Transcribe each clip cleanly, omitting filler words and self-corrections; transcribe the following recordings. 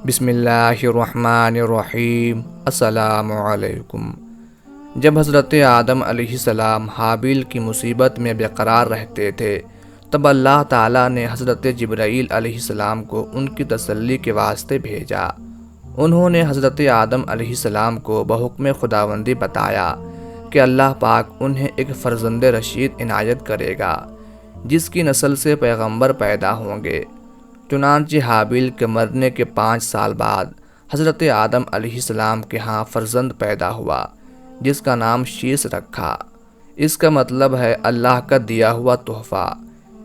بسم اللہ الرحمن الرحیم۔ السلام علیکم۔ جب حضرت آدم علیہ السلام حابیل کی مصیبت میں بے قرار رہتے تھے، تب اللہ تعالیٰ نے حضرت جبرائیل علیہ السلام کو ان کی تسلی کے واسطے بھیجا۔ انہوں نے حضرت آدم علیہ السلام کو بحکم خداوندی بتایا کہ اللہ پاک انہیں ایک فرزند رشید عنایت کرے گا، جس کی نسل سے پیغمبر پیدا ہوں گے۔ چنانچہ حابیل کے مرنے کے 5 سال بعد حضرت آدم علیہ السلام کے ہاں فرزند پیدا ہوا، جس کا نام شیس رکھا۔ اس کا مطلب ہے اللہ کا دیا ہوا تحفہ۔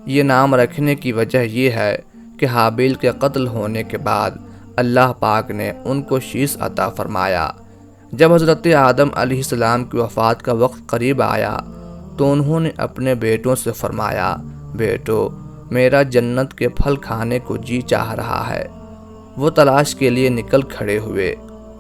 یہ نام رکھنے کی وجہ یہ ہے کہ حابیل کے قتل ہونے کے بعد اللہ پاک نے ان کو شیس عطا فرمایا۔ جب حضرت آدم علیہ السلام کی وفات کا وقت قریب آیا تو انہوں نے اپنے بیٹوں سے فرمایا، بیٹو، میرا جنت کے پھل کھانے کو جی چاہ رہا ہے۔ وہ تلاش کے لیے نکل کھڑے ہوئے۔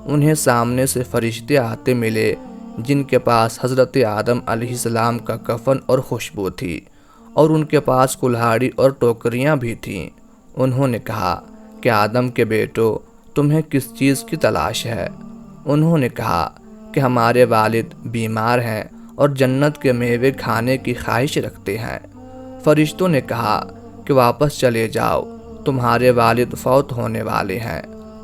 انہیں سامنے سے فرشتے آتے ملے، جن کے پاس حضرت آدم علیہ السلام کا کفن اور خوشبو تھی، اور ان کے پاس کلہاڑی اور ٹوکریاں بھی تھیں۔ انہوں نے کہا کہ آدم کے بیٹو، تمہیں کس چیز کی تلاش ہے؟ انہوں نے کہا کہ ہمارے والد بیمار ہیں اور جنت کے میوے کھانے کی خواہش رکھتے ہیں۔ فرشتوں نے کہا کہ واپس چلے جاؤ، تمہارے والد فوت ہونے والے ہیں۔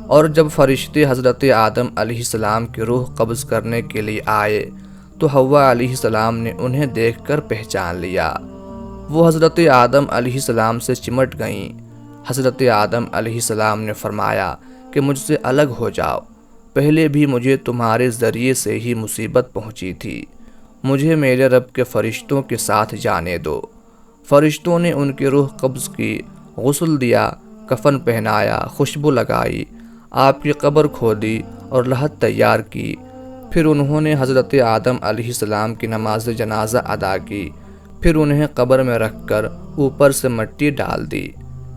اور جب فرشتے حضرت آدم علیہ السلام کی روح قبض کرنے کے لیے آئے تو حوا علیہ السلام نے انہیں دیکھ کر پہچان لیا۔ وہ حضرت آدم علیہ السلام سے چمٹ گئیں۔ حضرت آدم علیہ السلام نے فرمایا کہ مجھ سے الگ ہو جاؤ، پہلے بھی مجھے تمہارے ذریعے سے ہی مصیبت پہنچی تھی، مجھے میرے رب کے فرشتوں کے ساتھ جانے دو۔ فرشتوں نے ان کی روح قبض کی، غسل دیا، کفن پہنایا، خوشبو لگائی، آپ کی قبر کھودی اور لحد تیار کی۔ پھر انہوں نے حضرت آدم علیہ السلام کی نماز جنازہ ادا کی، پھر انہیں قبر میں رکھ کر اوپر سے مٹی ڈال دی۔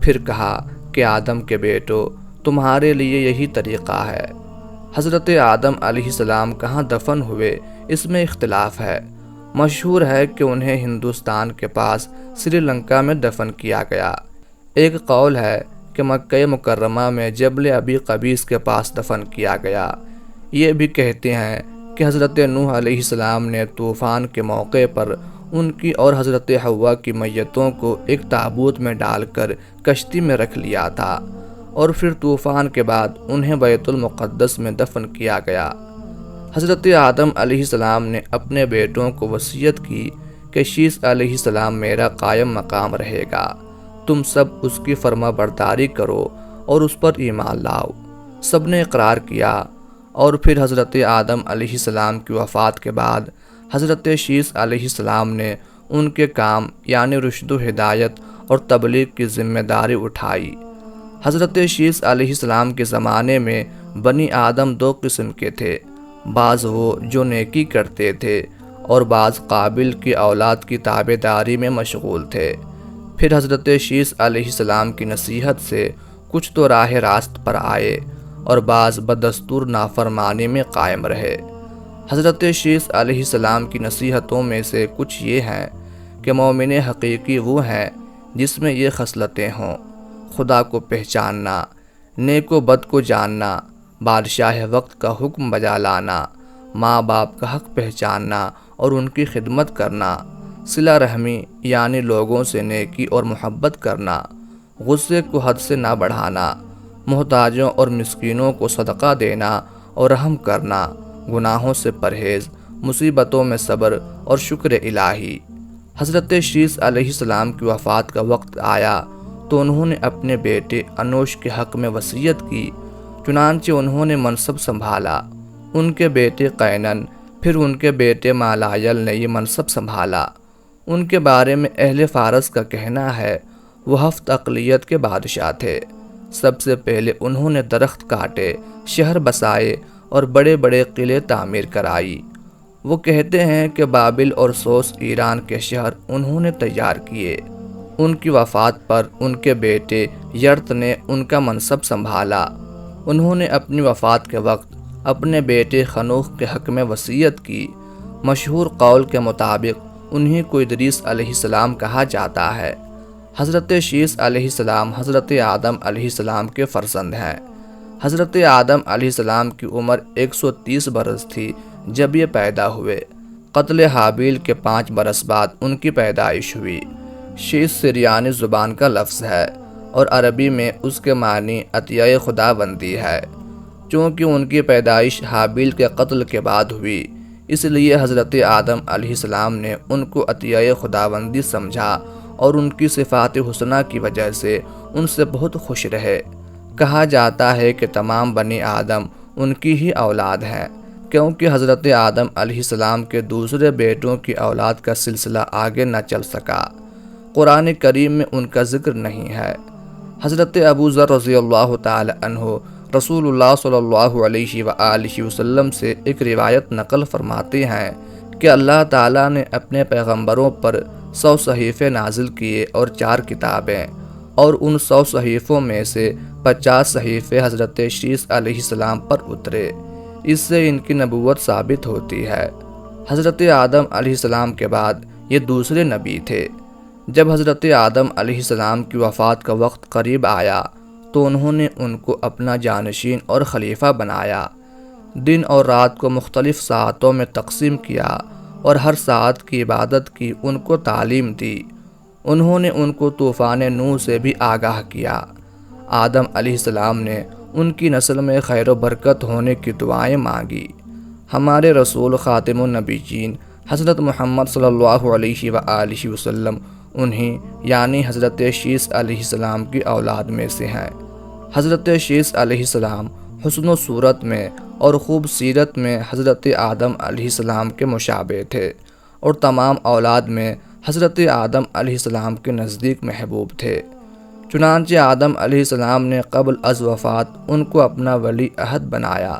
پھر کہا کہ آدم کے بیٹو، تمہارے لیے یہی طریقہ ہے۔ حضرت آدم علیہ السلام کہاں دفن ہوئے، اس میں اختلاف ہے۔ مشہور ہے کہ انہیں ہندوستان کے پاس سری لنکا میں دفن کیا گیا۔ ایک قول ہے کہ مکہ مکرمہ میں جبل ابی قبیس کے پاس دفن کیا گیا۔ یہ بھی کہتے ہیں کہ حضرت نوح علیہ السلام نے طوفان کے موقع پر ان کی اور حضرت حوا کی میتوں کو ایک تابوت میں ڈال کر کشتی میں رکھ لیا تھا، اور پھر طوفان کے بعد انہیں بیت المقدس میں دفن کیا گیا۔ حضرت آدم علیہ السلام نے اپنے بیٹوں کو وصیت کی کہ شیس علیہ السلام میرا قائم مقام رہے گا، تم سب اس کی فرما برداری کرو اور اس پر ایمان لاؤ۔ سب نے اقرار کیا، اور پھر حضرت آدم علیہ السلام کی وفات کے بعد حضرت شیس علیہ السلام نے ان کے کام یعنی رشد و ہدایت اور تبلیغ کی ذمہ داری اٹھائی۔ حضرت شیس علیہ السلام کے زمانے میں بنی آدم 2 قسم کے تھے، بعض وہ جو نیکی کرتے تھے اور بعض قابل کی اولاد کی تابعداری میں مشغول تھے۔ پھر حضرت شیس علیہ السلام کی نصیحت سے کچھ تو راہ راست پر آئے اور بعض بدستور نافرمانی میں قائم رہے۔ حضرت شیس علیہ السلام کی نصیحتوں میں سے کچھ یہ ہیں کہ مومن حقیقی وہ ہیں جس میں یہ خصلتیں ہوں: خدا کو پہچاننا، نیک و بد کو جاننا، بادشاہ وقت کا حکم بجا لانا، ماں باپ کا حق پہچاننا اور ان کی خدمت کرنا، صلہ رحمی یعنی لوگوں سے نیکی اور محبت کرنا، غصے کو حد سے نہ بڑھانا، محتاجوں اور مسکینوں کو صدقہ دینا اور رحم کرنا، گناہوں سے پرہیز، مصیبتوں میں صبر اور شکر الہی۔ حضرت شیس علیہ السلام کی وفات کا وقت آیا تو انہوں نے اپنے بیٹے انوش کے حق میں وصیت کی، چنانچہ انہوں نے منصب سنبھالا۔ ان کے بیٹے قینن، پھر ان کے بیٹے مالائل نے یہ منصب سنبھالا۔ ان کے بارے میں اہل فارس کا کہنا ہے وہ 7 اقلیت کے بادشاہ تھے۔ سب سے پہلے انہوں نے درخت کاٹے، شہر بسائے اور بڑے بڑے قلعے تعمیر کرائی۔ وہ کہتے ہیں کہ بابل اور سوس ایران کے شہر انہوں نے تیار کیے۔ ان کی وفات پر ان کے بیٹے یرت نے ان کا منصب سنبھالا۔ انہوں نے اپنی وفات کے وقت اپنے بیٹے خنوخ کے حق میں وصیت کی۔ مشہور قول کے مطابق انہیں کو ادریس علیہ السلام کہا جاتا ہے۔ حضرت شیس علیہ السلام حضرت آدم علیہ السلام کے فرزند ہیں۔ حضرت آدم علیہ السلام کی عمر 130 برس تھی جب یہ پیدا ہوئے۔ قتل حابیل کے 5 برس بعد ان کی پیدائش ہوئی۔ شیش سریانی زبان کا لفظ ہے اور عربی میں اس کے معنی عطیہ خدا بندی ہے۔ چونکہ ان کی پیدائش حابیل کے قتل کے بعد ہوئی، اس لیے حضرت آدم علیہ السلام نے ان کو عطیہ خداوندی سمجھا اور ان کی صفات حسنہ کی وجہ سے ان سے بہت خوش رہے۔ کہا جاتا ہے کہ تمام بنی آدم ان کی ہی اولاد ہیں، کیونکہ حضرت آدم علیہ السلام کے دوسرے بیٹوں کی اولاد کا سلسلہ آگے نہ چل سکا۔ قرآن کریم میں ان کا ذکر نہیں ہے۔ حضرت ابو ذر رضی اللہ تعالی عنہ رسول اللہ صلی اللہ علیہ وآلہ وسلم سے ایک روایت نقل فرماتے ہیں کہ اللہ تعالیٰ نے اپنے پیغمبروں پر 100 صحیفے نازل کیے اور 4 کتابیں، اور ان 100 صحیفوں میں سے 50 صحیفے حضرت شیس علیہ السلام پر اترے۔ اس سے ان کی نبوت ثابت ہوتی ہے۔ حضرت آدم علیہ السلام کے بعد یہ دوسرے نبی تھے۔ جب حضرت آدم علیہ السلام کی وفات کا وقت قریب آیا تو انہوں نے ان کو اپنا جانشین اور خلیفہ بنایا۔ دن اور رات کو مختلف ساعتوں میں تقسیم کیا اور ہر ساعت کی عبادت کی ان کو تعلیم دی۔ انہوں نے ان کو طوفان نوح سے بھی آگاہ کیا۔ آدم علیہ السلام نے ان کی نسل میں خیر و برکت ہونے کی دعائیں مانگی۔ ہمارے رسول خاتم النبیین حضرت محمد صلی اللہ علیہ وآلہ وسلم انہیں یعنی حضرت شیس علیہ السلام کی اولاد میں سے ہیں۔ حضرت شیس علیہ السلام حسن و صورت میں اور خوب سیرت میں حضرت آدم علیہ السلام کے مشابہ تھے، اور تمام اولاد میں حضرت آدم علیہ السلام کے نزدیک محبوب تھے۔ چنانچہ آدم علیہ السلام نے قبل از وفات ان کو اپنا ولی عہد بنایا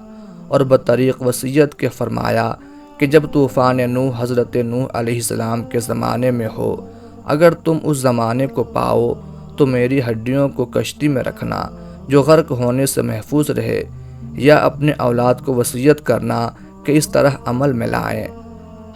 اور بطریق وصیت کے فرمایا کہ جب طوفان نوح حضرت نوح علیہ السلام کے زمانے میں ہو، اگر تم اس زمانے کو پاؤ تو میری ہڈیوں کو کشتی میں رکھنا جو غرق ہونے سے محفوظ رہے، یا اپنے اولاد کو وصیت کرنا کہ اس طرح عمل میں لائیں۔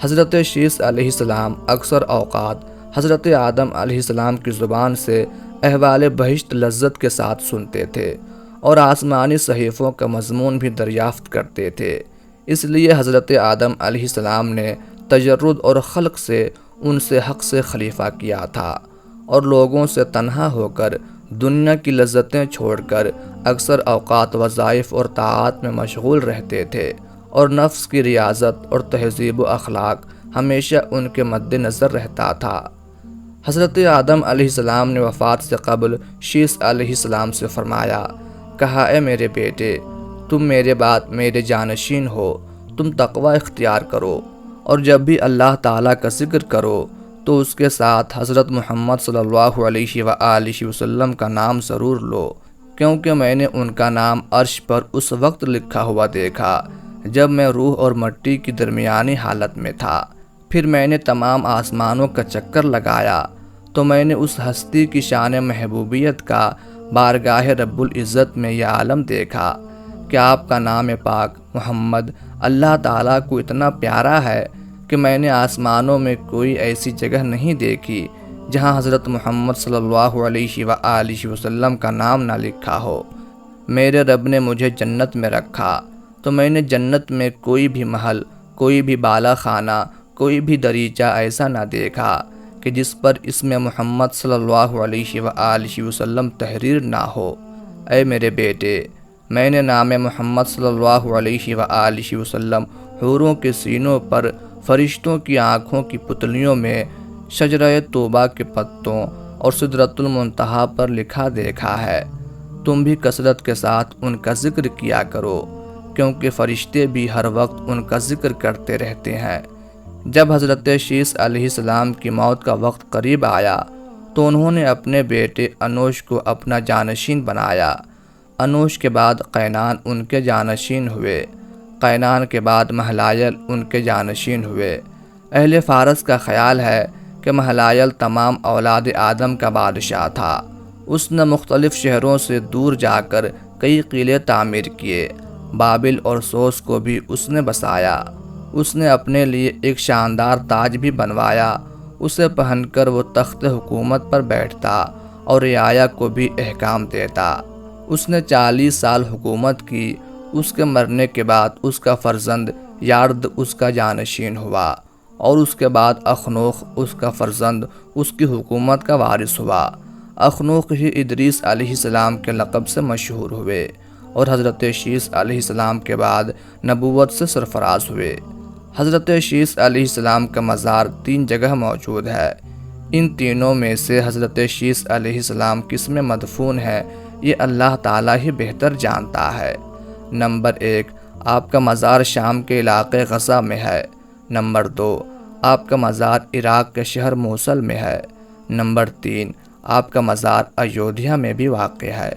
حضرت شیس علیہ السلام اکثر اوقات حضرت آدم علیہ السلام کی زبان سے احوال بہشت لذت کے ساتھ سنتے تھے اور آسمانی صحیفوں کا مضمون بھی دریافت کرتے تھے۔ اس لیے حضرت آدم علیہ السلام نے تجرد اور خلق سے ان سے حق سے خلیفہ کیا تھا، اور لوگوں سے تنہا ہو کر دنیا کی لذتیں چھوڑ کر اکثر اوقات وظائف اور طاعات میں مشغول رہتے تھے، اور نفس کی ریاضت اور تہذیب و اخلاق ہمیشہ ان کے مد نظر رہتا تھا۔ حضرت آدم علیہ السلام نے وفات سے قبل شیس علیہ السلام سے فرمایا، کہا اے میرے بیٹے، تم میرے بعد میرے جانشین ہو، تم تقوی اختیار کرو، اور جب بھی اللہ تعالیٰ کا ذکر کرو تو اس کے ساتھ حضرت محمد صلی اللہ علیہ وآلہ وسلم کا نام ضرور لو، کیونکہ میں نے ان کا نام عرش پر اس وقت لکھا ہوا دیکھا جب میں روح اور مٹی کی درمیانی حالت میں تھا۔ پھر میں نے تمام آسمانوں کا چکر لگایا تو میں نے اس ہستی کی شان محبوبیت کا بارگاہ رب العزت میں یہ عالم دیکھا کہ آپ کا نام پاک محمد اللہ تعالیٰ کو اتنا پیارا ہے کہ میں نے آسمانوں میں کوئی ایسی جگہ نہیں دیکھی جہاں حضرت محمد صلی اللہ علیہ وآلہ وسلم کا نام نہ لکھا ہو۔ میرے رب نے مجھے جنت میں رکھا تو میں نے جنت میں کوئی بھی محل، کوئی بھی بالا خانہ، کوئی بھی دریچہ ایسا نہ دیکھا کہ جس پر اسم محمد صلی اللہ علیہ وآلہ وسلم تحریر نہ ہو۔ اے میرے بیٹے، میں نے نام محمد صلی اللہ علیہ وآلہ وسلم حوروں کے سینوں پر، فرشتوں کی آنکھوں کی پتلیوں میں، شجرہ توبہ کے پتوں اور سدرۃ المنتہا پر لکھا دیکھا ہے۔ تم بھی کثرت کے ساتھ ان کا ذکر کیا کرو، کیونکہ فرشتے بھی ہر وقت ان کا ذکر کرتے رہتے ہیں۔ جب حضرت شیس علیہ السلام کی موت کا وقت قریب آیا تو انہوں نے اپنے بیٹے انوش کو اپنا جانشین بنایا۔ انوش کے بعد قینان ان کے جانشین ہوئے، قینان کے بعد مہلائل ان کے جانشین ہوئے۔ اہل فارس کا خیال ہے کہ مہلائل تمام اولاد آدم کا بادشاہ تھا۔ اس نے مختلف شہروں سے دور جا کر کئی قلعے تعمیر کیے، بابل اور سوس کو بھی اس نے بسایا۔ اس نے اپنے لیے ایک شاندار تاج بھی بنوایا، اسے پہن کر وہ تخت حکومت پر بیٹھتا اور رعایا کو بھی احکام دیتا۔ اس نے 40 سال حکومت کی۔ اس کے مرنے کے بعد اس کا فرزند یارد اس کا جانشین ہوا، اور اس کے بعد اخنوخ اس کا فرزند اس کی حکومت کا وارث ہوا۔ اخنوخ ہی ادریس علیہ السلام کے لقب سے مشہور ہوئے، اور حضرت شیس علیہ السلام کے بعد نبوت سے سرفراز ہوئے۔ حضرت شیس علیہ السلام کا مزار 3 جگہ موجود ہے۔ ان تینوں میں سے حضرت شیس علیہ السلام کس میں مدفون ہے، یہ اللہ تعالیٰ ہی بہتر جانتا ہے۔ نمبر 1، آپ کا مزار شام کے علاقے غزہ میں ہے۔ نمبر 2، آپ کا مزار عراق کے شہر موصل میں ہے۔ نمبر 3، آپ کا مزار ایودھیا میں بھی واقع ہے۔